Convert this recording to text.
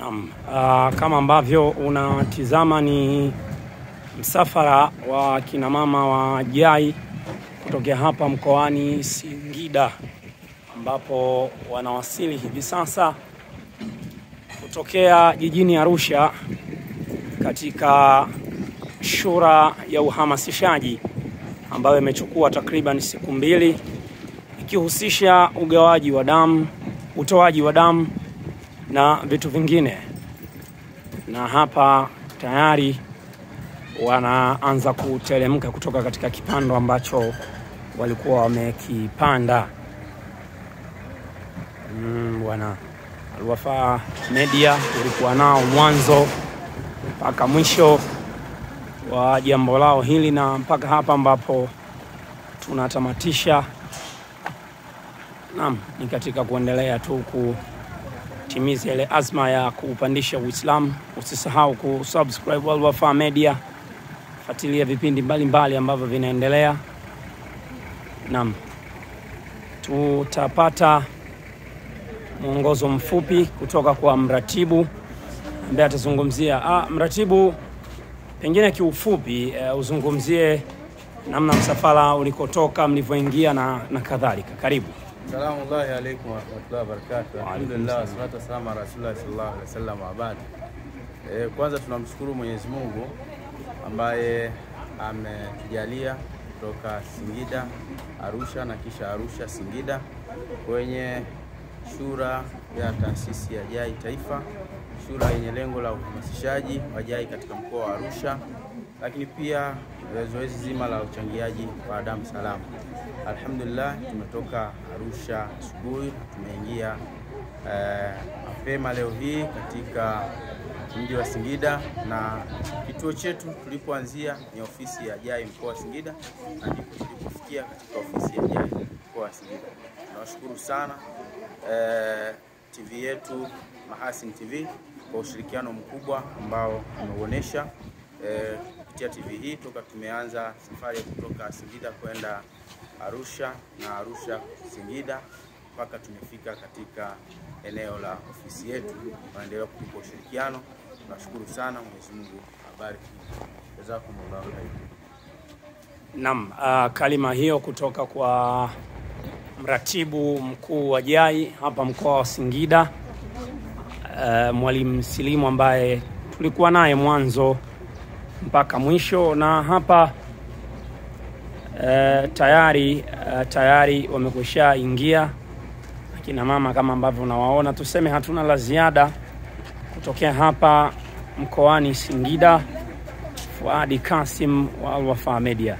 Naam, kama ambavyo unatizama ni msafara wa kina mama wa JAI kutokea hapa mkoani Singida, ambapo wanawasili hivi sasa kutokea jijini Arusha katika shura ya uhamasishaji ambayo imechukua takriban siku 2 ikihusisha ugawaji wa damu, utoaji wa damu na vitu vingine. Na hapa tayari wanaanza kuteremka kutoka katika kipando ambacho walikuwa wamekipanda. Wana Al-Wafa Media ulikuwa nao mwanzo mpaka mwisho wa jambo lao hili, na mpaka hapa ambapo tunatamatisha. Naam, ni katika kuendelea tu kutimiza ile azma ya kuupandisha Uislamu. Usisahau kusubscribe Al-Wafa Media, fuatilia vipindi mbalimbali ambavyo vinaendelea. Naam, tutapata mwongozo mfupi kutoka kwa mratibu ambaye atazungumzia. Mratibu, pengine kiufupi uzungumzie namna msafara ulikotoka, mlivyoingia na kadhalika. Karibu. Assalamu alaykum wa rahmatullahi wa barakatuh. Alhamdulillah, salatu wassalamu ala rasulillah sallallahu alaihi wasallam wa baad. Kwanza tunamshukuru Mwenyezi Mungu ambaye ametujalia kutoka Singida, Arusha na kisha Arusha Singida kwenye shura ya taasisi ya JAI Taifa, shura yenye lengo la uhamasishaji wa JAI katika mkoa wa Arusha, lakini pia zoezi zima la uchangiaji wa damu salama. Alhamdulillah, tumetoka Arusha asubuhi, tumeingia mapema leo hii katika mji wa Singida, na kituo chetu tulipoanzia ni ofisi ya JAI mkoa wa Singida, na ndipo tulipofikia katika ofisi ya JAI mkoa wa Singida. Tunashukuru sana TV yetu Mahasin TV kwa ushirikiano mkubwa ambao umeuonesha kupitia TV hii toka tumeanza safari kutoka Singida kwenda Arusha na Arusha Singida mpaka tumefika katika eneo la ofisi yetu. Tunaendelea kutupa ushirikiano. Tunashukuru sana, Mwenyezi Mungu abariki. Jazakumullahu khairan. Naam, kalima hiyo kutoka kwa mratibu mkuu wa JAI hapa mkoa wa Singida, Mwalimu Silimu, ambaye tulikuwa naye mwanzo mpaka mwisho. Na hapa tayari wamekwisha ingia akina mama kama ambavyo unawaona. Tuseme hatuna la ziada kutokea hapa mkoani Singida. Fuadi Kasim wa Al-Wafa Media.